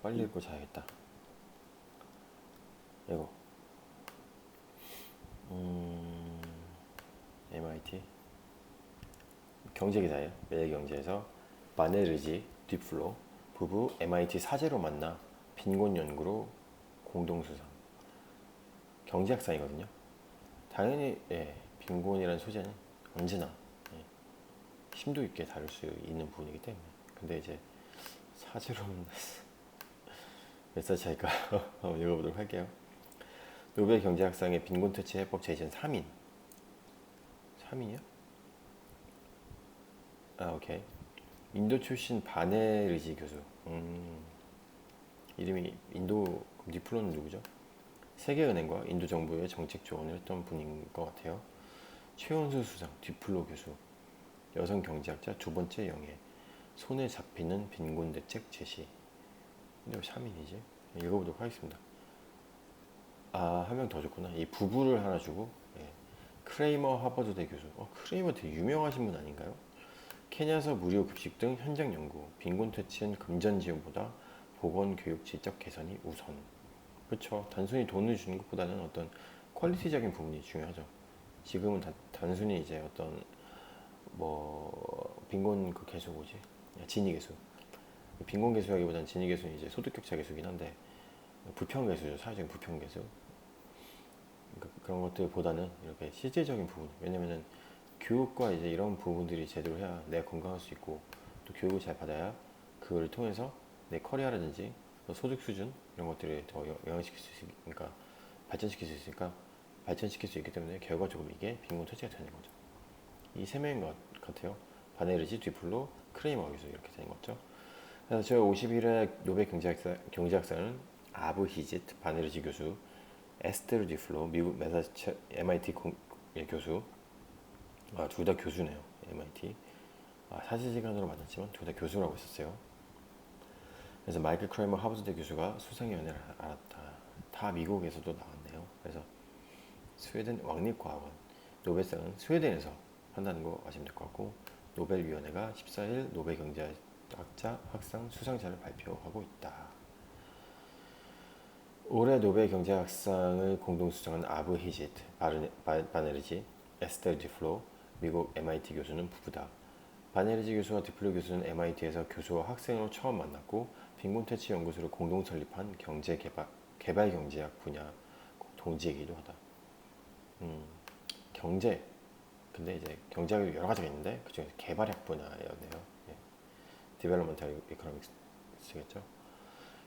빨리 읽고 자야겠다. 이거 MIT 경제기사예요. 매일경제에서 바네르지 뒷플로 부부 MIT 사제로 만나 빈곤 연구로 공동수상. 경제학상이거든요. 당연히 빈곤이라는 소재는 언제나 심도 있게 다룰 수 있는 부분이기 때문에. 근데 이제 사제로 만났어. 몇 살 차이까? 한번 읽어보도록 할게요. 노벨 경제학상의 빈곤 퇴치 해법 제시는 3인. 3인이요? 아, 오케이. 인도 출신 바네르지 교수. 이름이 인도 디플로는 누구죠? 세계은행과 인도 정부의 정책 조언을 했던 분인 것 같아요. 최원수 수상 디플로 교수. 여성 경제학자 두 번째 영예. 손에 잡히는 빈곤 대책 제시. 근데 왜 3인이지? 읽어보도록 하겠습니다. 아, 한 명 더 줬구나. 이 부부를 하나 주고, 크레이머 하버드대 교수. 크레이머 되게 유명하신 분 아닌가요? 케냐에서 무료 급식 등 현장 연구. 빈곤 퇴치는 금전 지원보다 보건 교육 질적 개선이 우선. 그렇죠. 단순히 돈을 주는 것보다는 어떤 퀄리티적인 부분이 중요하죠. 지금은 단순히 이제 어떤 뭐 빈곤 그 개수 뭐지? 진위 개수. 빈곤 개수라기보다는 진위 개수는 이제 소득 격차 개수긴 한데 부평 개수죠. 사회적인 부평 개수. 그러니까 그런 것들보다는 이렇게 실질적인 부분. 왜냐면은 교육과 이제 이런 부분들이 제대로 해야 내가 건강할 수 있고 또 교육을 잘 받아야 그걸 통해서 내 커리어라든지 소득 수준 이런 것들을 더 영향시킬 수 있으니까 발전시킬 수 있으니까 발전시킬 수 있기 때문에 결과적으로 이게 빈곤 퇴치가 되는 거죠. 이 세 명인 것 같아요. 바네르지, 뒤플로, 크레이머 교수 이렇게 되는 거죠. 그래서 제가 51회 노벨 경제학상은 아브 히지트 바네르지 교수, 에스테르 디플로 미국 매사추세츠 MIT 교수. 둘 다 교수네요. MIT. 사실 시간으로 만났지만 둘 다 교수라고 했었어요. 그래서 마이클 크레이머 하버드대 교수가 수상위원회를 알았다. 다 미국에서도 나왔네요. 그래서 스웨덴 왕립과학원 노벨상은 스웨덴에서 한다는 거 아시면 될 것 같고 노벨위원회가 14일 노벨 경제학자 학상 수상자를 발표하고 있다. 올해 노벨 경제학상을 공동 수상한 아브 히지트, 바네르지, 에스텔 디플로, 미국 MIT 교수는 부부다. 바네르지 교수와 디플로 교수는 MIT에서 교수와 학생으로 처음 만났고 빈곤 퇴치 연구소를 공동 설립한 개발 경제학 분야 동지이기도 하다. 경제. 근데 이제 경제학이 여러 가지가 있는데 그중에서 개발학 분야였네요. 디벨롭먼탈 이코노믹스겠죠.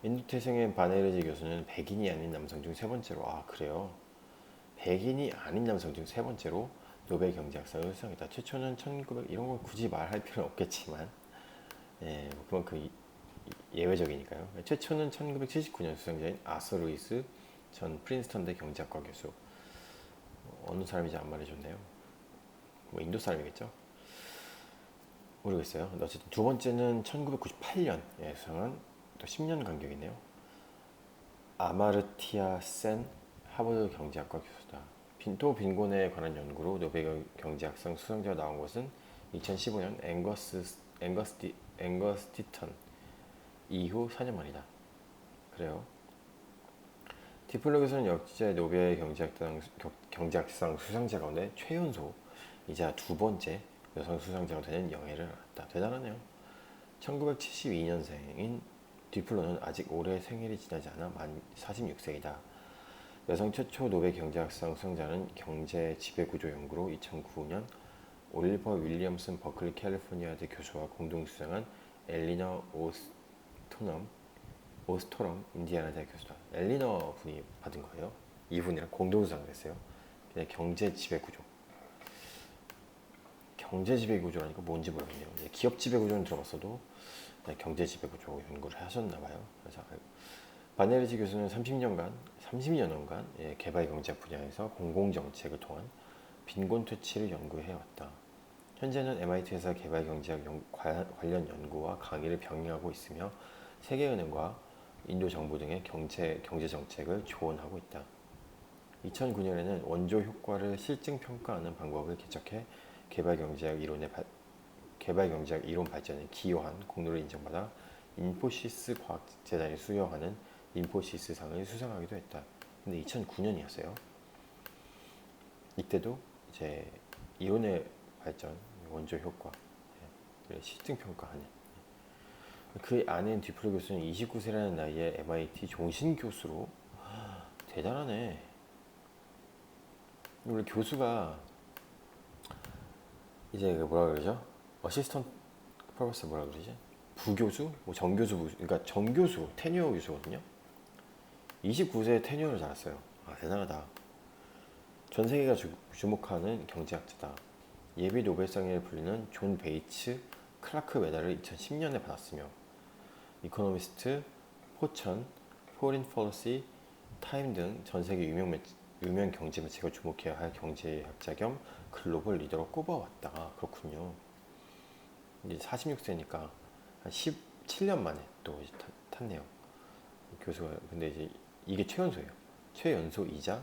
인도 태생의 바네르지 교수는 백인이 아닌 남성 중 세 번째로 그래요. 백인이 아닌 남성 중 세 번째로 노벨 경제학상을 수상했다. 최초는 1900 이런 거 굳이 말할 필요는 없겠지만 그만큼 예외적이니까요. 최초는 1979년 수상자인 아서 루이스 전 프린스턴대 경제학과 교수. 어느 사람인지 안 말해줬네요. 뭐 인도 사람이겠죠. 모르겠어요. 어쨌든 두 번째는 1998년 수상한 또 10년 간격이네요. 아마르티아 센 하버드 경제학과 교수다. 또 빈곤에 관한 연구로 노벨 경제학상 수상자가 나온 것은 2015년 앵거스 디턴 이후 4년 만이다. 그래요. 디플로 교수는 역대 노벨 경제학상 수상자 가운데 최연소이자 두 번째 여성 수상자가 되는 영예를 얻었다. 대단하네요. 1972년생인 디플로는 아직 올해 생일이 지나지 않아 만 46세이다. 여성 최초 노벨 경제학상 수상자는 경제 지배구조 연구로 2009년 올리버 윌리엄슨 버클리 캘리포니아대 교수와 공동 수상한 엘리너 오스토럼 인디아나대 교수다. 엘리너 분이 받은 거예요. 이분이랑 공동 수상을 했어요. 경제 지배구조. 경제 지배구조라니까 뭔지 모르겠네요. 기업 지배구조는 들어봤어도 경제 지배구조 연구를 하셨나 봐요. 그래서 바네르지 교수는 30여 년간 개발 경제학 분야에서 공공정책을 통한 빈곤 퇴치를 연구해왔다. 현재는 MIT에서 개발 경제학 관련 연구와 강의를 병행하고 있으며 세계은행과 인도 정부 등의 경제 정책을 조언하고 있다. 2009년에는 원조 효과를 실증 평가하는 방법을 개척해 개발 경제학 이론 발전에 기여한 공로를 인정받아 인포시스 과학재단이 수여하는 인포시스상을 수상하기도 했다. 근데 2009년이었어요. 이때도 이제 이론의 발전, 원조 효과, 실증 평가하는. 그 아는 디플로 교수는 29세라는 나이에 MIT 종신 교수로. 대단하네. 원래 교수가 이제 뭐라 그러죠? 어시스턴트 프로페서 뭐라 그러지? 부교수? 뭐 정교수, 그러니까 정교수, 테뉴어 교수거든요. 29세에 테뉴어를 달았어요. 대단하다. 전 세계가 주목하는 경제학자다. 예비 노벨상에 불리는 존 베이츠 클라크 메달을 2010년에 받았으며 이코노미스트, 포천, 포린 폴리시, 타임 등 전 세계 유명 경제 매체가 주목해야 할 경제학자 겸 글로벌 리더로 꼽아왔다. 그렇군요. 이제 46세니까 한 17년 만에 또 이제 탔네요. 교수가. 근데 이제 이게 최연소예요. 최연소이자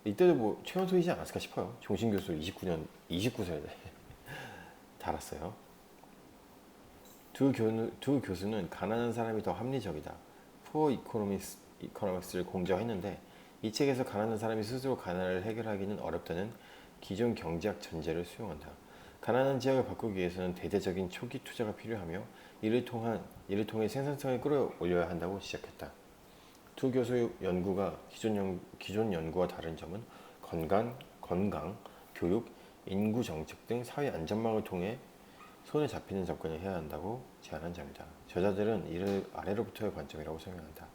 이때도 뭐 최연소이지 않았을까 싶어요. 종신 교수 29세에 달았어요. 두 교수는 가난한 사람이 더 합리적이다. Poor Economics를 공저했는데 이 책에서 가난한 사람이 스스로 가난을 해결하기는 어렵다는 기존 경제학 전제를 수용한다. 가난한 지역을 바꾸기 위해서는 대대적인 초기 투자가 필요하며 이를 통해 생산성을 끌어올려야 한다고 지적했다. 두 교수 연구가 기존 연구와 다른 점은 건강, 교육, 인구 정책 등 사회 안전망을 통해 손에 잡히는 접근을 해야 한다고 제안한 점이다. 저자들은 이를 아래로부터의 관점이라고 설명한다.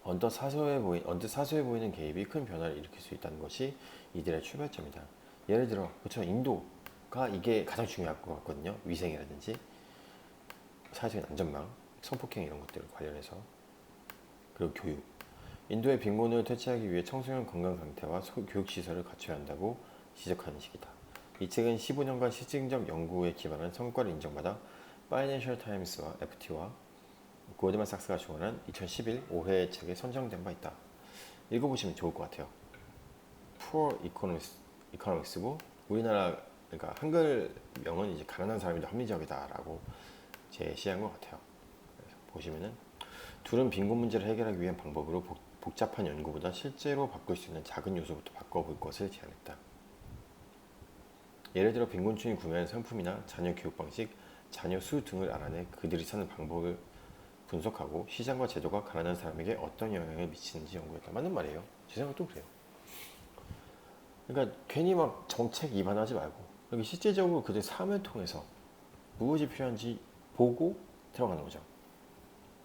언뜻 사소해 보이는 개입이 큰 변화를 일으킬 수 있다는 것이 이들의 출발점이다. 예를 들어, 그렇죠. 인도가 이게 가장 중요할 것 같거든요. 위생이라든지 사회적인 안전망, 성폭행 이런 것들 관련해서. 그리고 교육. 인도의 빈곤을 퇴치하기 위해 청소년 건강 상태와 교육시설을 갖춰야 한다고 지적하는 식이다. 이 책은 15년간 실증적 연구에 기반한 성과를 인정받아 파이낸셜 타임스와 FT와 골드만삭스가 주관한 2011 5회 책에 선정된 바 있다. 읽어보시면 좋을 것 같아요. Poor Economics고 우리나라 그러니까 한글명은 이제 가난한 사람이 더 합리적이다라고 제시한 것 같아요. 그래서 보시면은 둘은 빈곤 문제를 해결하기 위한 방법으로 복잡한 연구보다 실제로 바꿀 수 있는 작은 요소부터 바꿔볼 것을 제안했다. 예를 들어 빈곤층이 구매하는 상품이나 자녀 교육 방식, 자녀 수 등을 알아내 그들이 사는 방법을 분석하고 시장과 제도가 가난한 사람에게 어떤 영향을 미치는지 연구했다. 맞는 말이에요. 제 생각도 그래요. 그러니까 괜히 막 정책 위반하지 말고 여기 실제적으로 그들 삶을 통해서 무엇이 필요한지 보고 들어가는 거죠.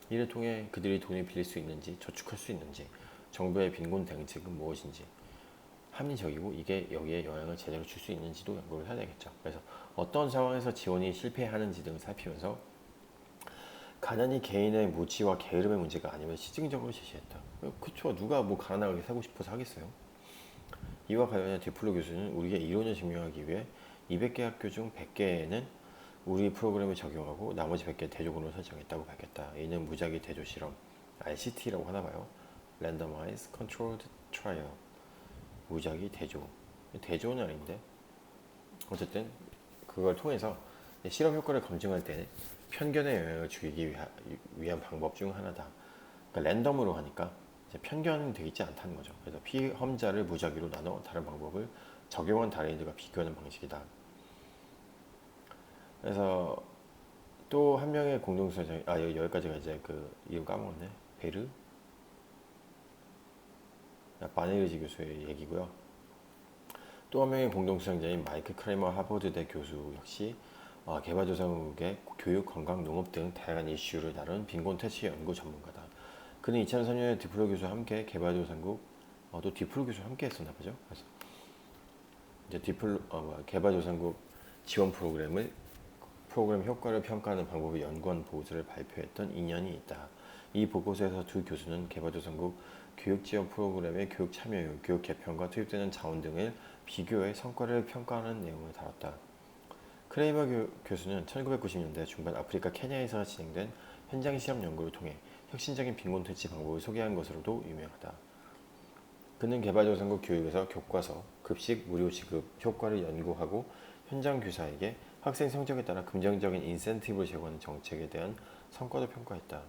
이를 통해 그들이 돈을 빌릴 수 있는지 저축할 수 있는지 정부의 빈곤 대응책은 무엇인지 합리적이고 이게 여기에 영향을 제대로 줄 수 있는지도 연구를 해야 되겠죠. 그래서 어떤 상황에서 지원이 실패하는지 등을 살피면서 가난이 개인의 무지와 게으름의 문제가 아니면 시증적으로 제시했다. 그쵸. 누가 뭐 가난하게 살고 싶어서 하겠어요. 이와 관련해 디플로 교수는 우리의 이론을 증명하기 위해 200개 학교 중 100개는 우리 프로그램을 적용하고 나머지 100개 대조군으로 설정했다고 밝혔다. 이는 무작위 대조 실험, RCT라고 하나봐요. Randomized Controlled Trial. 무작위 대조. 대조는 아닌데 어쨌든 그걸 통해서 실험 효과를 검증할 때 편견에 영향을 주기 위한 방법 중 하나다. 그러니까 랜덤으로 하니까 이제 편견이 되지 않다는 거죠. 그래서 피험자를 무작위로 나눠 다른 방법을 적용한 다른 이들과 비교하는 방식이다. 그래서 또 한 명의 공동수상자, 여기까지가 이제 그 이름 까먹었네. 바네르지 교수의 얘기고요. 또 한 명의 공동수상자인 마이클 크레이머 하버드대 교수 역시 개발도상국의 교육, 건강, 농업 등 다양한 이슈를 다룬 빈곤 퇴치 연구 전문가다. 그는 2003년에 디플로 교수와 함께 개발도상국 또 디플로 교수와 함께 했었나 보죠. 그래서 이제 개발도상국 지원 프로그램 효과를 평가하는 방법을 연구한 보고서를 발표했던 인연이 있다. 이 보고서에서 두 교수는 개발도상국 교육 지원 프로그램의 교육 참여율, 교육 개편과 투입되는 자원 등을 비교해 성과를 평가하는 내용을 다뤘다. 크레이머 교수는 1990년대 중반 아프리카 케냐에서 진행된 현장 실험 연구를 통해 혁신적인 빈곤 퇴치 방법을 소개한 것으로도 유명하다. 그는 개발도상국 교육에서 교과서, 급식, 무료 지급 효과를 연구하고 현장 교사에게 학생 성적에 따라 긍정적인 인센티브를 제공하는 정책에 대한 성과도 평가했다.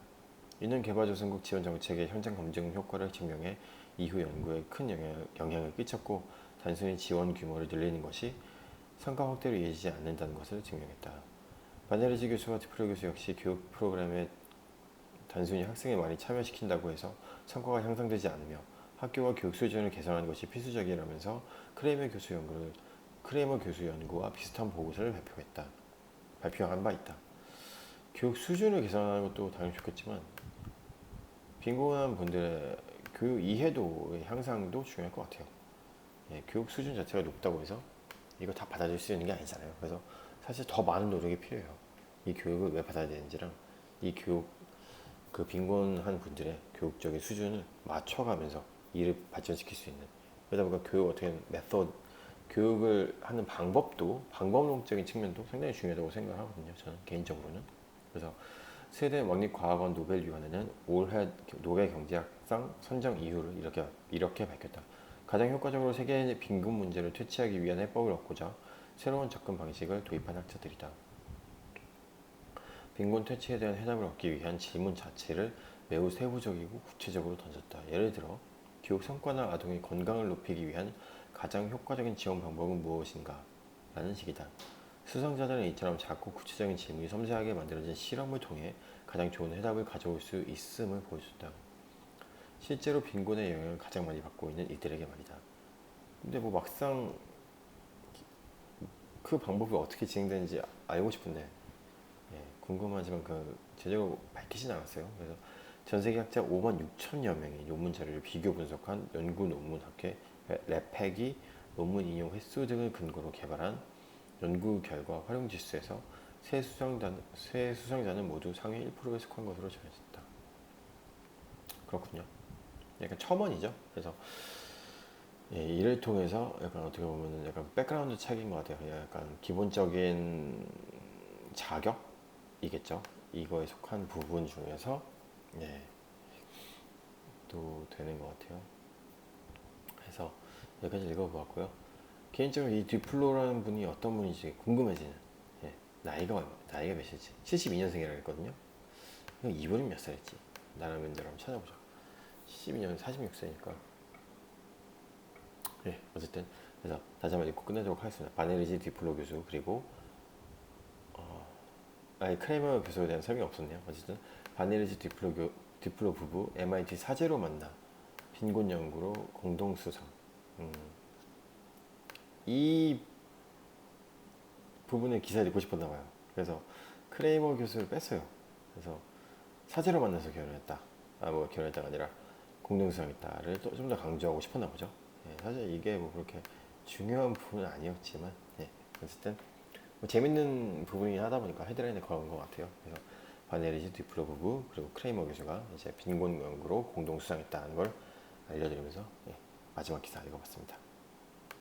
이는 개발조선국 지원 정책의 현장 검증 효과를 증명해 이후 연구에 큰 영향을 끼쳤고 단순히 지원 규모를 늘리는 것이 성과 확대로 이어지지 않는다는 것을 증명했다. 바네르지 교수와 디프로 교수 역시 교육 프로그램에 단순히 학생을 많이 참여시킨다고 해서 성과가 향상되지 않으며 학교와 교육 수준을 개선하는 것이 필수적이라면서 크레이머 교수 연구와 비슷한 보고서를 발표한 바 있다. 교육 수준을 개선하는 것도 당연히 좋겠지만 빈곤한 분들의 교육 이해도의 향상도 중요할 것 같아요. 예, 교육 수준 자체가 높다고 해서 이거 다 받아들일 수 있는 게 아니잖아요. 그래서 사실 더 많은 노력이 필요해요. 이 교육을 왜 받아야 되는지랑 이 교육 그 빈곤한 분들의 교육적인 수준을 맞춰가면서 일을 발전시킬 수 있는, 그러다 보니까 교육을 하는 방법론적인 측면도 상당히 중요하다고 생각하거든요. 저는 개인적으로는. 그래서 스웨덴 왕립과학원 노벨위원회는 올해 노벨 경제학상 선정 이유를 이렇게 밝혔다. 가장 효과적으로 세계의 빈곤 문제를 퇴치하기 위한 해법을 얻고자 새로운 접근 방식을 도입한 학자들이다. 빈곤 퇴치에 대한 해답을 얻기 위한 질문 자체를 매우 세부적이고 구체적으로 던졌다. 예를 들어 교육 성과나 아동의 건강을 높이기 위한 가장 효과적인 지원 방법은 무엇인가? 라는 식이다. 수상자들은 이처럼 작고 구체적인 질문이 섬세하게 만들어진 실험을 통해 가장 좋은 해답을 가져올 수 있음을 보여줬다. 실제로 빈곤의 영향을 가장 많이 받고 있는 이들에게 말이다. 근데 뭐 막상 그 방법이 어떻게 진행되는지 알고 싶은데 궁금하지만 그 제대로 밝히진 않았어요. 그래서 전 세계 학자 5만 6천여 명의 논문 자료를 비교 분석한 연구 논문 학회 레팩이 논문 인용 횟수 등을 근거로 개발한 연구 결과 활용 지수에서 세 수상자는 모두 상위 1%에 속한 것으로 전해졌다. 그렇군요. 약간 첨언이죠. 그래서 이를 통해서 약간 어떻게 보면 약간 백그라운드 책인 것 같아요. 그냥 약간 기본적인 자격이겠죠. 이거에 속한 부분 중에서 또 되는 것 같아요. 그래서 여기까지 읽어보았고요. 개인적으로 이 디플로라는 분이 어떤 분인지 궁금해지는. 나이가 몇이지? 72년생이라고 했거든요. 이분은 몇 살이지? 나라면 대로 한번 찾아보자. 72년 46세니까. 어쨌든 그래서 다시 한번 읽고 끝내도록 하겠습니다. 바네르지 디플로 교수 그리고 크레이머 교수에 대한 설명이 없었네요. 어쨌든 바네르지 디플로 부부 MIT 사제로 만나 빈곤 연구로 공동 수상. 이 부분의 기사를 읽고 싶었나 봐요. 그래서 크레이머 교수를 뺐어요. 그래서 사제로 만나서 결혼했다. 뭐 결혼했다가 아니라 공동 수상했다를 좀 더 강조하고 싶었나 보죠. 사실 이게 뭐 그렇게 중요한 부분은 아니었지만 어쨌든 뭐 재밌는 부분이긴 하다 보니까 헤드라인에 걸은 것 같아요. 그래서 바네리지 디플로 부부 그리고 크레이머 교수가 이제 빈곤 연구로 공동 수상했다는 걸 알려드리면서 마지막 기사 읽어봤습니다.